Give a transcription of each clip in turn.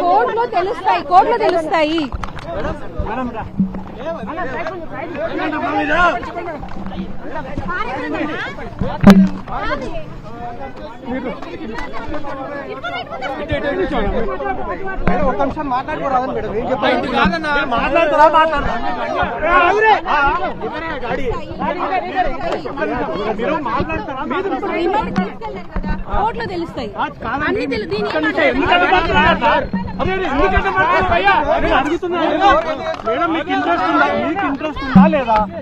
కోర్టులో తెలుస్తాయి. ఒక నిమిషం మాట్లాడుకోరాదని మేడం ఏం చెప్పాలి కోర్టులో తెలుస్తాయి.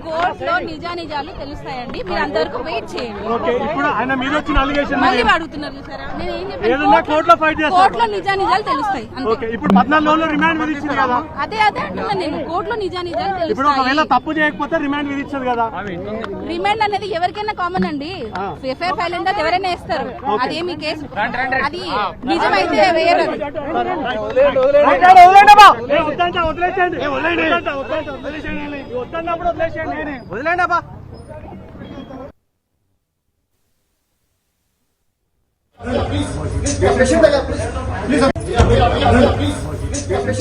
కోర్టులో నిజానిజాలు తెలుస్తాయండి. మీరు అందరికీ వెయిట్ చేయండి. మళ్ళీ అడుగుతున్నారు చూసారా, నేను ఏం చెప్పాను, కోర్టులో నిజానిజాలు తెలుస్తాయి. ఇప్పుడు 14 రోజులు రిమాండ్ విధించింది కదా, అదే అంటున్నాను నేను. కోర్టులో నిజానిజాలు ఇప్పుడు ఒకవేళ తప్పు చేయకపోతే రిమాండ్ విధించదు కదా. రిమాండ్ అనేది ఎవరికైనా కామన్ అండి. ఎఫ్ఐఆర్ ఫైల్ అంటే ఎవరైనా వేస్తారు. అదేమి కేసు అది నిజమైతే వేయరు.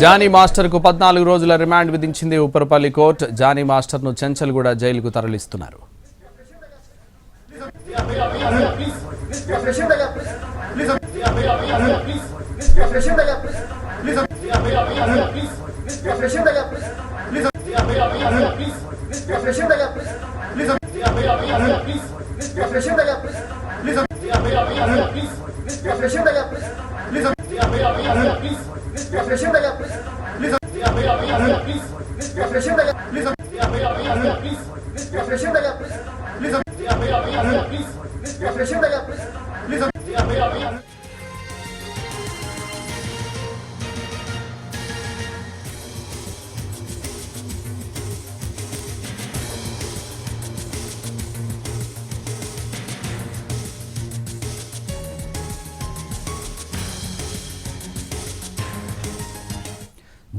జానీ మాస్టర్ కు 14 రోజుల రిమాండ్ విధించింది ఉపరపల్లి కోర్టు. జానీ మాస్టర్ ను చెంచల్గూడ జైలుకు తరలిస్తున్నారు.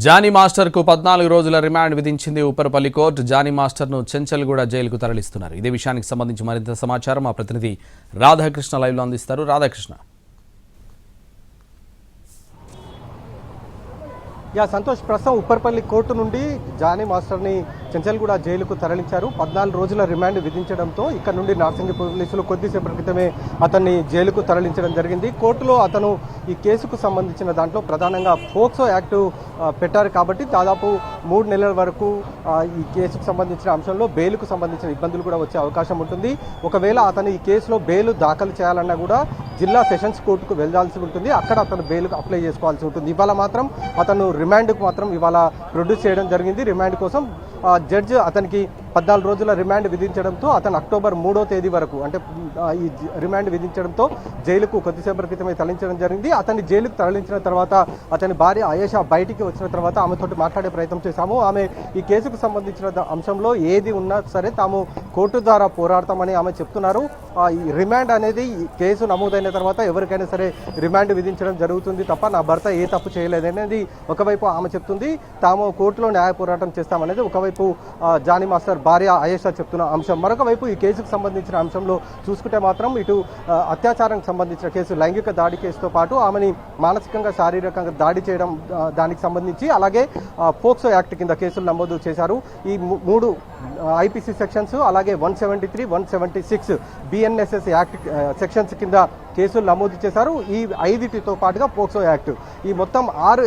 జానీ మాస్టర్ కు 14 రోజుల రిమాండ్ విధించింది ఉపరపల్లి కోర్టు. జానీ మాస్టర్ ను చెంచల్గూడ జైలుకు తరలిస్తున్నారు. ఇదే విషయానికి సంబంధించి మరింత సమాచారం మా ప్రతినిధి రాధాకృష్ణ లైవ్ లో అందిస్తారు. రాధాకృష్ణ. సంతోష్, ప్రస్తుతం ఉప్పర్పల్లి కోర్టు నుండి జానీ మాస్టర్ని చెంచల్గూడ జైలుకు తరలించారు. 14 రోజుల రిమాండ్ విధించడంతో ఇక్కడ నుండి నార్సింగి పోలీసులు కొద్దిసేపటి క్రితమే అతన్ని జైలుకు తరలించడం జరిగింది. కోర్టులో అతను ఈ కేసుకు సంబంధించిన దాంట్లో ప్రధానంగా పోక్సో యాక్టు పెట్టారు కాబట్టి దాదాపు 3 నెలల వరకు ఈ కేసుకు సంబంధించిన అంశంలో బెయిల్కు సంబంధించిన ఇబ్బందులు కూడా వచ్చే అవకాశం ఉంటుంది. ఒకవేళ అతను ఈ కేసులో బెయిల్ దాఖలు చేయాలన్నా కూడా జిల్లా సెషన్స్ కోర్టుకు వెళ్లాల్సి ఉంటుంది. అక్కడ అతను బెయిల్కు అప్లై చేసుకోవాల్సి ఉంటుంది. ఇవాళ మాత్రం అతను రిమాండ్కు మాత్రం ఇవాళ ప్రొడ్యూస్ చేయడం జరిగింది. రిమాండ్ కోసం జడ్జి అతనికి 14 రోజుల రిమాండ్ విధించడంతో అతను అక్టోబర్ 3వ తేదీ వరకు అంటే ఈ రిమాండ్ విధించడంతో జైలుకు కొద్దిసేపటి క్రితమే తరలించడం జరిగింది. అతన్ని జైలుకు తరలించిన తర్వాత అతని భార్య ఆయేషా బయటికి వచ్చిన తర్వాత ఆమెతో మాట్లాడే ప్రయత్నం చేశాము. ఆమె ఈ కేసుకు సంబంధించిన అంశంలో ఏది ఉన్నా సరే తాము కోర్టు ద్వారా పోరాడతామని ఆమె చెప్తున్నారు. ఈ రిమాండ్ అనేది కేసు నమోదైన తర్వాత ఎవరికైనా సరే రిమాండ్ విధించడం జరుగుతుంది తప్ప నా భర్త ఏ తప్పు చేయలేదనేది ఒకవైపు ఆమె చెప్తుంది. తాము కోర్టులో న్యాయ పోరాటం చేస్తామనేది ఒకవైపు జానీ మాస్టర్ భార్య ఆయేషా చెప్తున్న అంశం. మరొక వైపు ఈ కేసుకు సంబంధించిన అంశంలో చూసుకుంటే మాత్రం ఇటు అత్యాచారానికి సంబంధించిన కేసు, లైంగిక దాడి కేసుతో పాటు ఆమెని మానసికంగా శారీరకంగా దాడి చేయడం దానికి సంబంధించి అలాగే పోక్సో యాక్ట్ కింద కేసులు నమోదు చేశారు. ఈ 3 ఐపీసీ సెక్షన్స్ అలాగే 173, 176 బిఎన్ఎస్ఎస్ యాక్ట్ సెక్షన్స్ కింద కేసులు నమోదు చేశారు. ఈ 5టితో పాటుగా పోక్సో యాక్ట్ ఈ మొత్తం 6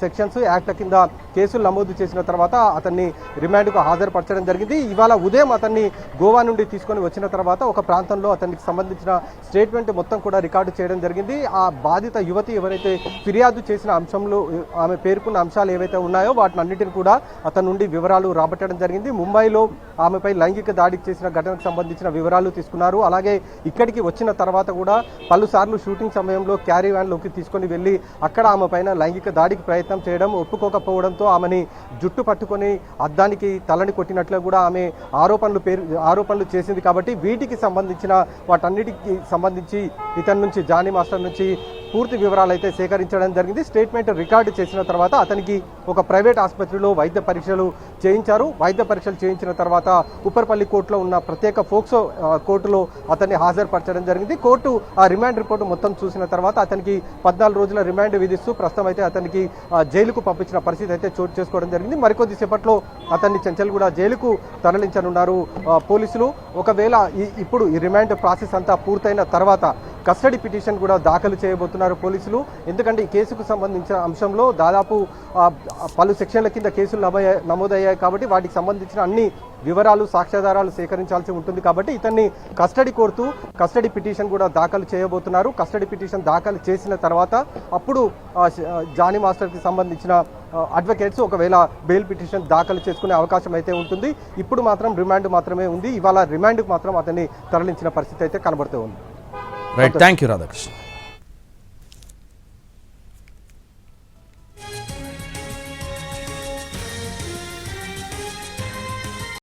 సెక్షన్స్ యాక్ట్ల కింద కేసులు నమోదు చేసిన తర్వాత అతన్ని రిమాండ్కు హాజరుపరచడం జరిగింది. ఇవాళ ఉదయం అతన్ని గోవా నుండి తీసుకొని వచ్చిన తర్వాత ఒక ప్రాంతంలో అతనికి సంబంధించిన స్టేట్మెంట్ మొత్తం కూడా రికార్డు చేయడం జరిగింది. ఆ బాధిత యువతి ఎవరైతే ఫిర్యాదు చేసిన అంశంలో ఆమె పేర్కొన్న అంశాలు ఏవైతే ఉన్నాయో వాటిని అన్నిటిని కూడా అతని నుండి వివరాలు రాబట్టడం జరిగింది. ముంబైలో ఆమెపై లైంగిక దాడికి చేసిన ఘటనకు సంబంధించిన వివరాలు తీసుకున్నారు. అలాగే ఇక్కడికి వచ్చిన తర్వాత కూడా పలుసార్లు షూటింగ్ సమయంలో క్యారీ వ్యాన్లోకి తీసుకొని వెళ్ళి అక్కడ ఆమె పైన లైంగిక దాడికి ప్రయత్నం చేయడం, ఒప్పుకోకపోవడంతో ఆమెని జుట్టు పట్టుకొని అద్దానికి తలని కొట్టినట్లు కూడా ఆమె ఆరోపణలు చేసింది. కాబట్టి వీటికి సంబంధించిన వాటన్నిటికి సంబంధించి ఇతని నుంచి జానీ మాస్టర్ నుంచి పూర్తి వివరాలు అయితే సేకరించడం జరిగింది. స్టేట్మెంట్ రికార్డు చేసిన తర్వాత అతనికి ఒక ప్రైవేట్ ఆసుపత్రిలో వైద్య పరీక్షలు చేయించారు. వైద్య పరీక్షలు చేయించిన విధించిన తర్వాత ఉప్పర్పల్లి కోర్టులో ఉన్న ప్రత్యేక ఫోక్సో కోర్టులో అతన్ని హాజరుపరచడం జరిగింది. కోర్టు ఆ రిమాండ్ రిపోర్టు మొత్తం చూసిన తర్వాత అతనికి 14 రోజుల రిమాండ్ విధిస్తూ ప్రస్తుతం అయితే అతనికి జైలుకు పంపించిన పరిస్థితి అయితే చోటు చేసుకోవడం జరిగింది. మరికొద్ది సేపట్లో అతన్ని చెంచల్గూడ జైలుకు తరలించనున్నారు పోలీసులు. ఒకవేళ ఇప్పుడు ఈ రిమాండ్ ప్రాసెస్ అంతా పూర్తయిన తర్వాత కస్టడీ పిటిషన్ కూడా దాఖలు చేయబోతున్నారు పోలీసులు. ఎందుకంటే ఈ కేసుకు సంబంధించిన అంశంలో దాదాపు పలు సెక్షన్ల కింద కేసులు నమోదయ్యాయి కాబట్టి వాటికి సంబంధించిన అన్ని వివరాలు సాక్ష్యాధారాలు సేకరించాల్సి ఉంటుంది కాబట్టి ఇతన్ని కస్టడీ కోరుతూ కస్టడీ పిటిషన్ కూడా దాఖలు చేయబోతున్నారు. కస్టడీ పిటిషన్ దాఖలు చేసిన తర్వాత అప్పుడు జానీ మాస్టర్కి సంబంధించిన అడ్వకేట్స్ ఒకవేళ బెయిల్ పిటిషన్ దాఖలు చేసుకునే అవకాశం అయితే ఉంటుంది. ఇప్పుడు మాత్రం రిమాండ్ మాత్రమే ఉంది. ఇవాళ రిమాండ్కు మాత్రం అతన్ని తరలించిన పరిస్థితి అయితే కనబడుతూ ఉంది. Right, thank you Radhakrishna.